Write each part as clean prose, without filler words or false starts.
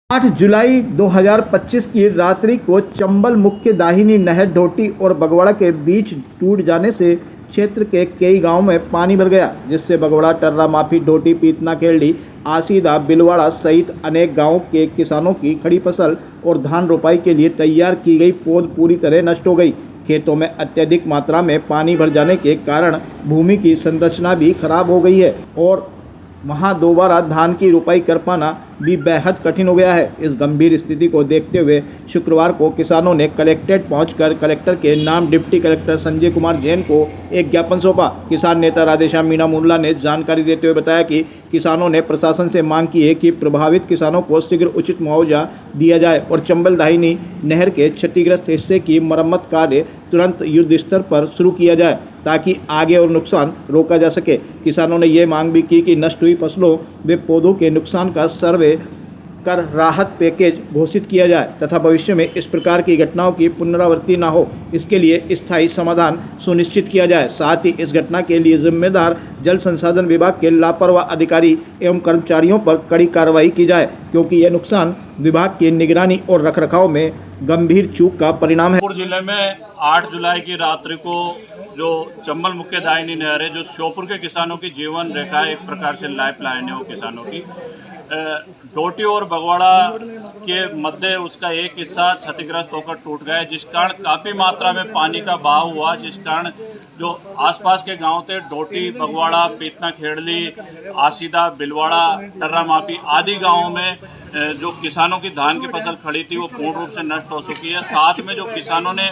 8 जुलाई 2025 की रात्रि को चंबल मुख्य दाहिनी नहर ढोटी और बगवाड़ा के बीच टूट जाने से क्षेत्र के कई गांवों में पानी भर गया, जिससे बगवाड़ा, टर्रा माफी, ढोटी, पीतना, खेरड़ी, आसीदा, बिलवाड़ा सहित अनेक गांवों के किसानों की खड़ी फसल और धान रोपाई के लिए तैयार की गई पौध पूरी तरह नष्ट हो गई। खेतों में अत्यधिक मात्रा में पानी भर जाने के कारण भूमि की संरचना भी खराब हो गई है और वहां दोबारा धान की रोपाई कर पाना भी बेहद कठिन हो गया है। इस गंभीर स्थिति को देखते हुए शुक्रवार को किसानों ने कलेक्ट्रेट पहुंचकर कलेक्टर के नाम डिप्टी कलेक्टर संजय कुमार जैन को एक ज्ञापन सौंपा। किसान नेता राधेश्याम मीणा मुंडला ने जानकारी देते हुए बताया कि किसानों ने प्रशासन से मांग की है कि प्रभावित किसानों को शीघ्र उचित मुआवजा दिया जाए और चंबल दाहिनी नहर के क्षतिग्रस्त हिस्से की मरम्मत कार्य तुरंत युद्ध स्तर पर शुरू किया जाए ताकि आगे और नुकसान रोका जा सके। किसानों ने यह मांग भी की कि नष्ट हुई फसलों व पौधों के नुकसान का सर्वे कर राहत पैकेज घोषित किया जाए तथा भविष्य में इस प्रकार की घटनाओं की पुनरावृत्ति न हो, इसके लिए स्थायी समाधान सुनिश्चित किया जाए। साथ ही इस घटना के लिए जिम्मेदार जल संसाधन विभाग के लापरवाह अधिकारी एवं कर्मचारियों पर कड़ी कार्रवाई की जाए, क्योंकि यह नुकसान विभाग की निगरानी और रखरखाव में गंभीर चूक का परिणाम है। जिले में 8 जुलाई की रात्रि को जो चंबल मुख्य दाहिनी नहर है, जो श्योपुर के किसानों की जीवन रेखा एक प्रकार से लाइफ लाइन है वो किसानों की, ढोटी और बगवाड़ा के मध्य उसका एक हिस्सा क्षतिग्रस्त होकर टूट गया, जिस कारण काफ़ी मात्रा में पानी का बहाव हुआ, जिस कारण जो आसपास के गांव थे ढोटी, बगवाड़ा, पीतना, खेड़ली, आसीदा, बिलवाड़ा, टर्रा माफी आदि गांवों में जो किसानों की धान की फसल खड़ी थी वो पूर्ण रूप से नष्ट हो चुकी है। साथ में जो किसानों ने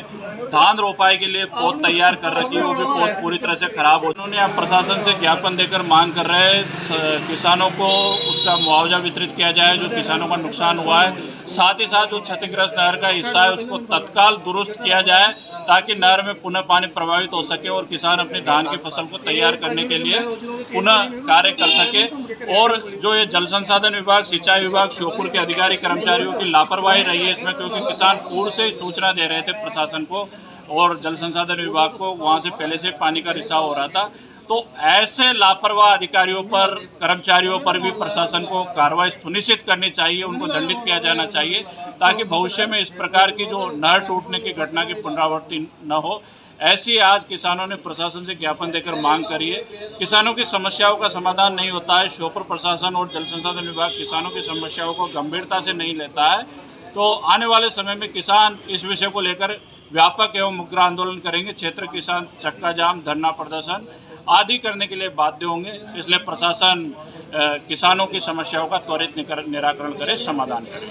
धान रोपाई के लिए पौध तैयार कर रखी है वो भी पौध पूरी तरह से खराब हो। उन्होंने अब प्रशासन से ज्ञापन देकर मांग कर रहे हैं किसानों को उसका मुआवजा वितरित किया जाए जो किसानों का नुकसान हुआ है। साथ ही साथ जो क्षतिग्रस्त नहर का हिस्सा है उसको तत्काल दुरुस्त किया जाए ताकि नहर में पुनः पानी प्रभावित हो सके और किसान अपनी धान की फसल को तैयार करने के लिए पुनः कार्य कर सके। और जो ये जल संसाधन विभाग, सिंचाई विभाग, श्योपुर के अधिकारी कर्मचारियों की लापरवाही रही है इसमें, क्योंकि किसान पूर्व से ही सूचना दे रहे थे प्रशासन को और जल संसाधन विभाग को, वहाँ से पहले से पानी का रिसाव हो रहा था। तो ऐसे लापरवाह अधिकारियों पर, कर्मचारियों पर भी प्रशासन को कार्रवाई सुनिश्चित करनी चाहिए, उनको दंडित किया जाना चाहिए ताकि भविष्य में इस प्रकार की जो नहर टूटने की घटना की पुनरावृत्ति न हो। ऐसी आज किसानों ने प्रशासन से ज्ञापन देकर मांग करी है। किसानों की समस्याओं का समाधान नहीं होता है, श्योपुर प्रशासन और जल संसाधन विभाग किसानों की समस्याओं को गंभीरता से नहीं लेता है, तो आने वाले समय में किसान इस विषय को लेकर व्यापक एवं उग्र आंदोलन करेंगे। क्षेत्र किसान चक्का जाम, धरना प्रदर्शन आदि करने के लिए बाध्य होंगे। इसलिए प्रशासन किसानों की समस्याओं का त्वरित निराकरण करे, समाधान करे।